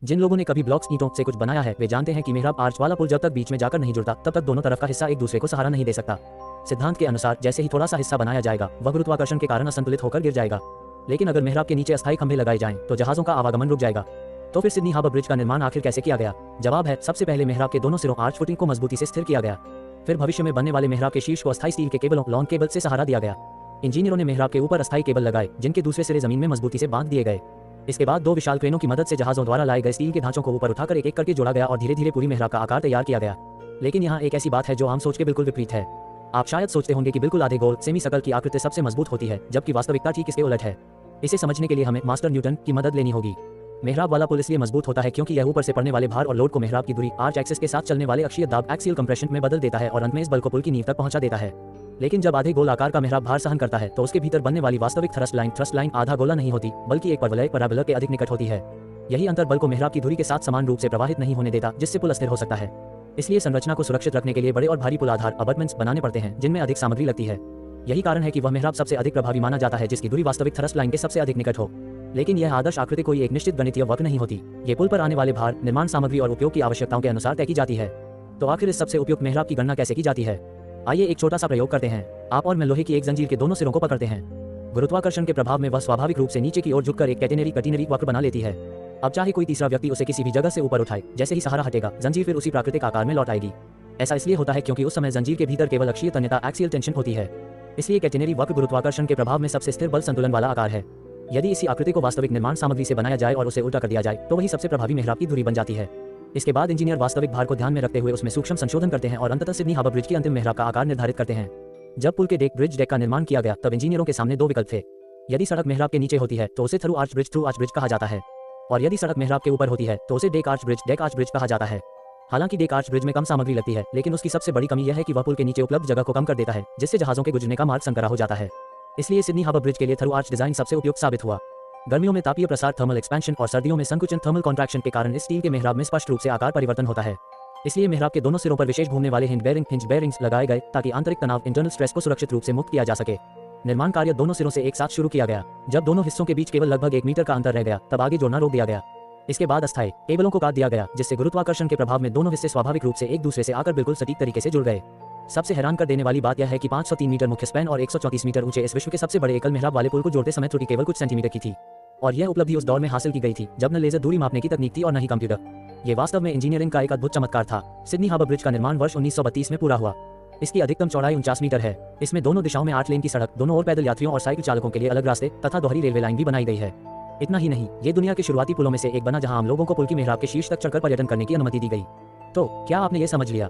जिन लोगों ने कभी ब्लॉक्स ईंटों से कुछ बनाया है वे जानते हैं कि मेहराब आर्च वाला पुल जब तक बीच में जाकर नहीं जुड़ता तब तक दोनों तरफ का हिस्सा एक दूसरे को सहारा नहीं दे सकता। सिद्धांत के अनुसार जैसे ही थोड़ा सा हिस्सा बनाया जाएगा वह गुरुत्वाकर्षण के कारण असंतुलित होकर गिर जाएगा। लेकिन अगर मेहराब के नीचे अस्थायी खंभे लगाए जाएं तो जहाजों का आवागमन रुक जाएगा। तो फिर सिडनी हार्बर ब्रिज का निर्माण आखिर कैसे किया गया? जवाब है, सबसे पहले मेहराब के दोनों सिरों आर्च फुटिंग को मजबूती से स्थिर किया गया। फिर भविष्य में बनने वाले मेहराब के शीर्ष को अस्थायी स्टील के केबलों लॉन केबल से सहारा दिया गया। इंजीनियरों ने मेहराब के ऊपर अस्थायी केबल लगाए जिनके दूसरे सिरे जमीन में मजबूती से बांध दिए गए। इसके बाद दो विशाल क्रेनों की मदद से जहाजों द्वारा लाए गए स्टील के ढांचों को ऊपर उठाकर एक एक करके जोड़ा गया और धीरे धीरे पूरी मेहराब का आकार तैयार किया गया। लेकिन यहाँ एक ऐसी बात है जो आम सोच के बिल्कुल विपरीत है। आप शायद सोचते होंगे कि बिल्कुल आधे गोल सेमी सर्कल की आकृति सबसे मजबूत होती है, जबकि वास्तविकता ठीक इसके उलट है। इसे समझने के लिए हमें मास्टर न्यूटन की मदद लेनी होगी। मेहराब वाला पुल इसलिए मजबूत होता है क्योंकि यह ऊपर से पड़ने वाले भार और लोड को मेहराब की दूरी आर्च एक्सिस के साथ चलने वाले अक्षीय दाब एक्सियल कंप्रेशन में बदल देता है और अंत में इस बल को पुल की नींव तक पहुंचा देता है। लेकिन जब आधे गोल आकार का मेहराब भार सहन करता है तो उसके भीतर बनने वाली वास्तविक थ्रस्ट लाइन आधा गोला नहीं होती बल्कि एक परवलय पैराबोला के अधिक निकट होती है। यही अंतर बल को मेहराब की धुरी के साथ समान रूप से प्रवाहित नहीं होने देता, जिससे पुल अस्थिर हो सकता है। इसलिए संरचना को सुरक्षित रखने के लिए बड़े और भारी पुल आधार अबटमेंट्स बनाने पड़ते हैं जिनमें अधिक सामग्री लगती है। यही कारण है कि वह मेहराब सबसे अधिक प्रभावी माना जाता है जिसकी दूरी वास्तविक थ्रस्ट लाइन के सबसे अधिक निकट हो। लेकिन यह आदर्श आकृति कोई एक निश्चित गणितीय वक्र नहीं होती। ये पुल पर आने वाले भार, निर्माण सामग्री और उपयोग की आवश्यकताओं के अनुसार तय की जाती है। तो आखिर इस सबसे उपयुक्त मेहराब की गणना कैसे की जाती है? आइए एक छोटा सा प्रयोग करते हैं। आप और मैं लोहे की एक जंजीर के दोनों सिरों को पकड़ते हैं। गुरुत्वाकर्षण के प्रभाव में वह स्वाभाविक रूप से नीचे की ओर झुककर एक कैटेनरी वक्र बना लेती है। अब चाहे कोई तीसरा व्यक्ति उसे किसी भी जगह से ऊपर उठाए, जैसे ही सहारा हटेगा जंजीर फिर उसी प्राकृतिक आकार में लौट आएगी। ऐसा इसलिए होता है क्योंकि उस समय जंजीर के भीतर केवल अक्षीय तन्यता एक्सियल टेंशन होती है। इसलिए कैटेनरी वक्र गुरुत्वाकर्षण के प्रभाव में सबसे स्थिर बल संतुलन वाला आकार है। यदि इसी आकृति को वास्तविक निर्माण सामग्री से बनाया जाए और उसे उल्टा कर दिया जाए तो वही सबसे प्रभावी मेहराब की धुरी बन जाती है। इसके बाद इंजीनियर वास्तविक भार को ध्यान में रखते हुए उसमें सूक्ष्म संशोधन करते हैं और अंततः सिडनी हार्बर ब्रिज की अंतिम मेहराब का आकार निर्धारित करते हैं। जब पुल के ब्रिज डेक का निर्माण किया गया तब इंजीनियरों के सामने दो विकल्प थे। यदि सड़क मेहराब के नीचे होती है तो उसे थ्रू आर्च ब्रिज कहा जाता है, और यदि सड़क मेहराब के ऊपर होती है तो उसे डेक आर्च ब्रिज कहा जाता है। हालांकि डेक आर्च ब्रिज में कम सामग्री लगती है, लेकिन उसकी सबसे बड़ी कमी यह है कि वह पुल के नीचे उपलब्ध जगह को कम कर देता है, जिससे जहाजों के गुजरने का मार्ग संकरा हो जाता है। इसलिए सिडनी हार्बर ब्रिज के लिए थ्रू आर्च डिजाइन सबसे उपयुक्त साबित हुआ। गर्मियों में तापीय प्रसार थर्मल एक्सपेंशन और सर्दियों में संकुचन थर्मल कॉन्ट्रैक्शन के कारण इस स्टील के मेहराब में स्पष्ट रूप से आकार परिवर्तन होता है। इसलिए मेहराब के दोनों सिरों पर विशेष घूमने वाले हिंज बेयरिंग्स लगाए गए ताकि आंतरिक तनाव इंटरनल स्ट्रेस को सुरक्षित रूप से मुक्त किया जा सके। निर्माण कार्य दोनों सिरों से एक साथ शुरू किया गया। जब दोनों हिस्सों के बीच केवल लगभग 1 मीटर का अंतर रह गया तब आगे जोड़ना रोक दिया गया। इसके बाद अस्थायी केबलों को काट दिया गया, जिससे गुरुत्वाकर्षण के प्रभाव में दोनों हिस्से स्वाभाविक रूप से एक दूसरे से आकर बिल्कुल सटीक तरीके से जुड़ गए। सबसे हैरान कर देने वाली बात यह है कि 503 मीटर मुख्य स्पैन और 134 मीटर ऊंचे इस विश्व के सबसे बड़े एकल मेहराब वाले पुल को जोड़ते समय त्रुटि केवल कुछ सेंटीमीटर की थी। और यह उपलब्धि उस दौर में हासिल की गई थी जब न लेजर दूरी मापने की तकनीक थी और न ही कंप्यूटर। ये वास्तव में इंजीनियरिंग का एक अद्भुत चमत्कार था। सिडनी हार्बर ब्रिज का निर्माण वर्ष 1932 में पूरा हुआ। इसकी अधिकतम चौड़ाई 49 मीटर है। इसमें दोनों दिशाओं में 8 लेन की सड़क, दोनों ओर पैदल यात्रियों और साइकिल चालकों के लिए अलग रास्ते तथा दोहरी रेलवे लाइन भी बनाई गई है। इतना ही नहीं, ये दुनिया के शुरुआती पुलों में से एक बना जहां आम लोगों को पुल की मेहराब के शीर्ष तक चढ़कर पर्यटन करने की अनुमति दी गई। तो क्या आपने ये समझ लिया